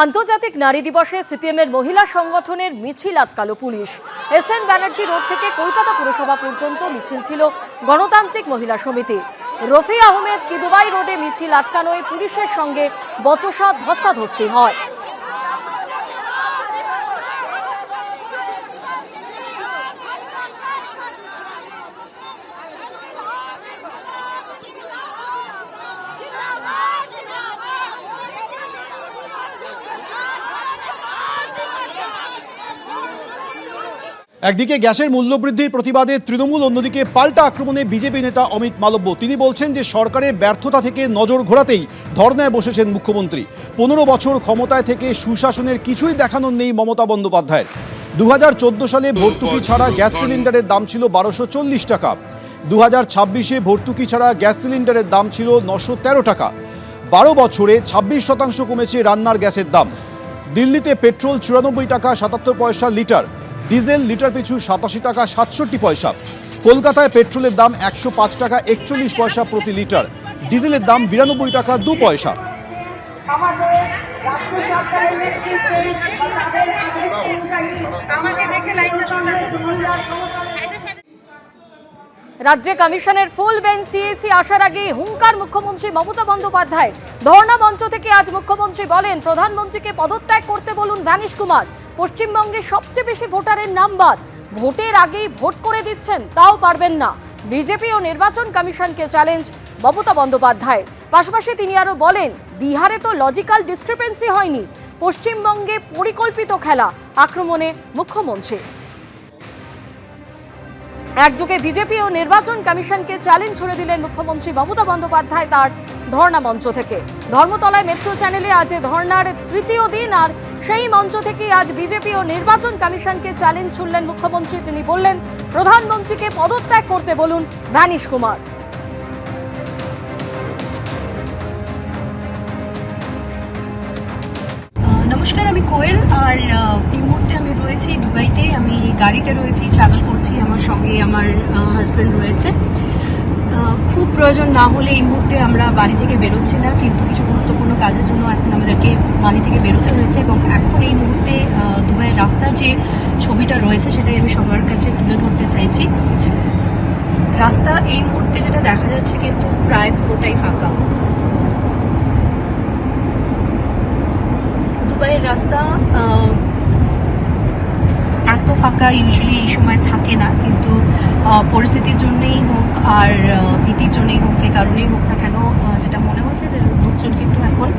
আন্তর্জাতিক নারী দিবসে সিপিএমের মহিলা সংগঠনের মিছিল আটকালো পুলিশ। এসএন ব্যানার্জি রোড থেকে কলকাতা পুরসভা পর্যন্ত মিছিল ছিল গণতান্ত্রিক মহিলা সমিতি। রফি আহমেদ কিদুবাই রোডে মিছিল আটকানোয় পুলিশের সঙ্গে বচসা ধস্তাধস্তি হয়। একদিকে গ্যাসের মূল্যবৃদ্ধির প্রতিবাদে তৃণমূল, অন্যদিকে পাল্টা আক্রমণে বিজেপি নেতা অমিত মালব্য। তিনি বলছেন যে সরকারের ব্যর্থতা থেকে নজর ঘোরাতেই ধর্নায় বসেছেন মুখ্যমন্ত্রী। 15 বছর ক্ষমতায় থেকে সুশাসনের কিছুই দেখানোর নেই মমতা বন্দ্যোপাধ্যায়ের। 2014 সালে ভর্তুকি ছাড়া গ্যাস সিলিন্ডারের দাম ছিল 1240 টাকা। 2026-এ ভর্তুকি ছাড়া গ্যাস সিলিন্ডারের দাম ছিল 913 টাকা। 12 বছরে 26% কমেছে রান্নার গ্যাসের দাম। দিল্লিতে পেট্রোল 94 টাকা 77 পয়সা লিটার, ডিজেল লিটার পিছু 87 টাকা 67 পয়সা। কলকাতায় পেট্রোলের দাম 105 টাকা 41 পয়সা প্রতি লিটার, ডিজেলের দাম 92 টাকা 2 পয়সা। রাজ্যে কমিশনের ফুল বেঞ্চ সিএসি আসার আগে হুঙ্কার মুখ্যমন্ত্রী মমতা বন্দ্যোপাধ্যায়। ধর্ণা মঞ্চ থেকে আজ মুখ্যমন্ত্রী বলেন, প্রধানমন্ত্রীকে পদত্যাগ করতে বলুন ভ্যানিশ কুমার। পশ্চিমবঙ্গে সবচেয়ে বেশি ভোটারের নাম্বার, ভোটের আগেই ভোট করে দিচ্ছেন, তাও পারবেন না। বিজেপি ও নির্বাচন কমিশনকে চ্যালেঞ্জ মমতা বন্দ্যোপাধ্যায়। পাশাপাশি তিনি আরো বলেন, বিহারে তো লজিক্যাল ডিসক্রিপেন্সি হয়নি, পশ্চিমবঙ্গে পরিকল্পিত খেলা। আক্রমণে মুখ্যমন্ত্রী। একযোগে বিজেপি ও নির্বাচন কমিশনকে চ্যালেঞ্জ ছুড়ে দিলেন মুখ্যমন্ত্রী মমতা বন্দ্যোপাধ্যায় তার ধর্ণা মঞ্চ থেকে। ধর্মতলায় মেট্রো চ্যানেলে আজ ধর্ণার তৃতীয় দিন, আর সেই মঞ্চ থেকে আজ বিজেপি ও নির্বাচন কমিশনকে চ্যালেঞ্জ ছুড়লেন মুখ্যমন্ত্রী। তিনি বললেন, প্রধানমন্ত্রীকে পদত্যাগ করতে বলুন ভ্যানিশ কুমার। নমস্কার, আমি কোয়েল। আর এই মুহূর্তে আমি রয়েছি দুবাইতে। আমি গাড়িতে রয়েছি, ট্রাভেল করছি। আমার সঙ্গে আমার হাজব্যান্ড রয়েছে। খুব প্রয়োজন না হলে এই মুহূর্তে আমরা বাড়ি থেকে বেরোচ্ছি না, কিন্তু কিছু গুরুত্বপূর্ণ কাজের জন্য এখন আমাদেরকে বাড়ি থেকে বেরোতে হয়েছে। এবং এখন এই মুহূর্তে দুবাইয়ের রাস্তার যে ছবিটা রয়েছে সেটাই আমি সবার কাছে তুলে ধরতে চাইছি। রাস্তা এই মুহূর্তে যেটা দেখা যাচ্ছে কিন্তু প্রায় পুরোটাই ফাঁকা। দুবাইয়ের রাস্তা এত ফাঁকা ইউজুয়ালি এই সময় থাকে না, কিন্তু পরিস্থিতির জন্যই হোক আর ভীতির জন্যই হোক, যে কারণেই হোক না কেন, যেটা মনে হচ্ছে যে লোকজন কিন্তু এখন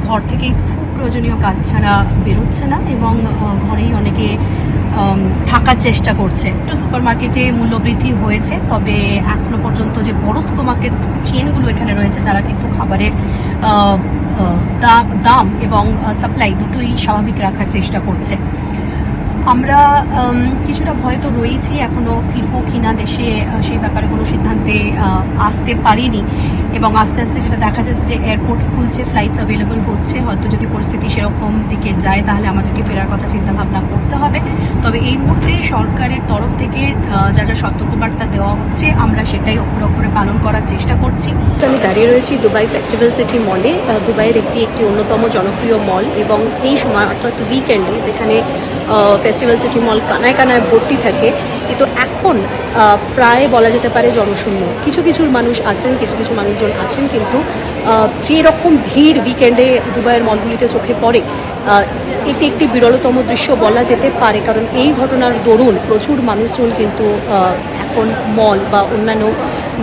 ঘর থেকে খুব প্রয়োজনীয় কাজ ছাড়া বেরোচ্ছে না এবং ঘরেই অনেকে থাকার চেষ্টা করছে। সুপার মার্কেটে মূল্যবৃদ্ধি হয়েছে, তবে এখনো পর্যন্ত যে বড় সুপার মার্কেট চেনগুলো এখানে রয়েছে তারা কিন্তু খাবারের দাম এবং সাপ্লাই দুটোই স্বাভাবিক রাখার চেষ্টা করছে। আমরা কিছুটা ভয় তো রয়েছি, এখনও ফিরবো কিনা দেশে সেই ব্যাপারে কোনো সিদ্ধান্তে আসতে পারিনি। এবং আস্তে আস্তে যেটা দেখা যাচ্ছে যে এয়ারপোর্ট খুলছে, ফ্লাইটস অ্যাভেলেবল হচ্ছে। হয়তো যদি পরিস্থিতি সেরকম দিকে যায় তাহলে আমাদেরকে ফেরার কথা চিন্তা ভাবনা করতে হবে। তবে এই মুহূর্তে সরকারের তরফ থেকে যা যা সতর্কবার্তা দেওয়া হচ্ছে আমরা সেটাই অক্ষরে অক্ষরে পালন করার চেষ্টা করছি। আমি দাঁড়িয়ে রয়েছি দুবাই ফেস্টিভ্যাল সিটি মলে, দুবাইয়ের একটি অন্যতম জনপ্রিয় মল। এবং এই সময় অর্থাৎ উইকেন্ডে যেখানে ফেস্টিভ্যাল সিটি মল কানায় কানায় ভর্তি থাকে, কিন্তু এখন প্রায় বলা যেতে পারে জনশূন্য। কিছু মানুষ আছেন, কিছু মানুষজন আছেন, কিন্তু যে রকম ভিড় উইকেন্ডে দুবাইয়ের মলগুলিতে চোখে পড়ে, এটি একটি বিরলতম দৃশ্য বলা যেতে পারে। কারণ এই ঘটনার দরুন প্রচুর মানুষজন কিন্তু এখন মল বা অন্যান্য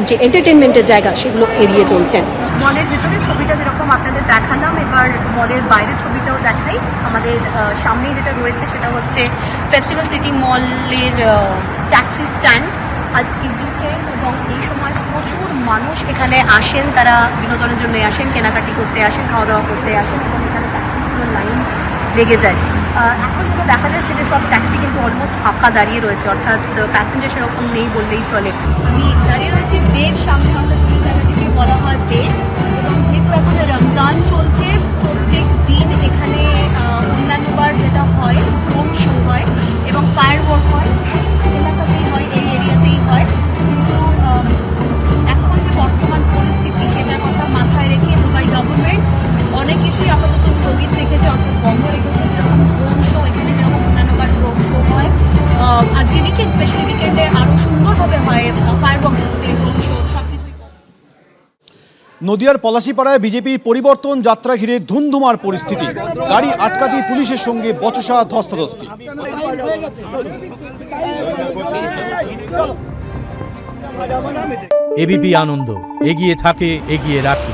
যে এন্টারটেনমেন্টের জায়গা সেগুলো এড়িয়ে চলছেন। মলের ভেতরে ছবিটা যেরকম আপনাদের দেখালাম, এবার মলের বাইরের ছবিটাও দেখাই। আমাদের সামনেই যেটা রয়েছে সেটা হচ্ছে ফেস্টিভ্যাল সিটি মলের ট্যাক্সি স্ট্যান্ড। আজকে উইকেন্ড এবং এই সময় প্রচুর মানুষ এখানে আসেন, তারা বিনোদনের জন্য আসেন, কেনাকাটি করতে আসেন, খাওয়া দাওয়া করতে আসেন এবং এখানে ট্যাক্সিগুলোর লাইন লেগে যায়। এখন যেটা দেখা যাচ্ছে যে সব ট্যাক্সি কিন্তু অলমোস্ট ফাঁকা দাঁড়িয়ে রয়েছে, অর্থাৎ প্যাসেঞ্জার সেরকম নেই বললেই চলে। আমি দাঁড়িয়ে রয়েছি বের সামনে, অর্থাৎ এই জায়গাটিকে বলা হয় বের। এবং যেহেতু এখন রমজান চলছে, প্রত্যেক দিন এখানে অন্যান্যবার যেটা হয় ড্রোন শো হয় এবং ফায়ার ওয়ার্ক হয়, এলাকাতেই হয়, এই এরিয়াতেই হয়। কিন্তু এখন যে বর্তমান পরিস্থিতি সেটার কথা মাথায় রেখে দুবাই গভর্নমেন্ট অনেক কিছুই আপাতত স্থগিত রেখেছে, অর্থাৎ বন্ধ হয়, ফায়ারওয়ার্ক ডিসপ্লে, রোড শো, সবকিছুই। নদিয়ার পলাশীপাড়ায় বিজেপির পরিবর্তন যাত্রা ঘিরে ধুন্ধুমার পরিস্থিতি। গাড়ি আটকাতে পুলিশের সঙ্গে বচসা ধস্তাধস্তি। এবিপি আনন্দ, এগিয়ে থাকে, এগিয়ে রাখে।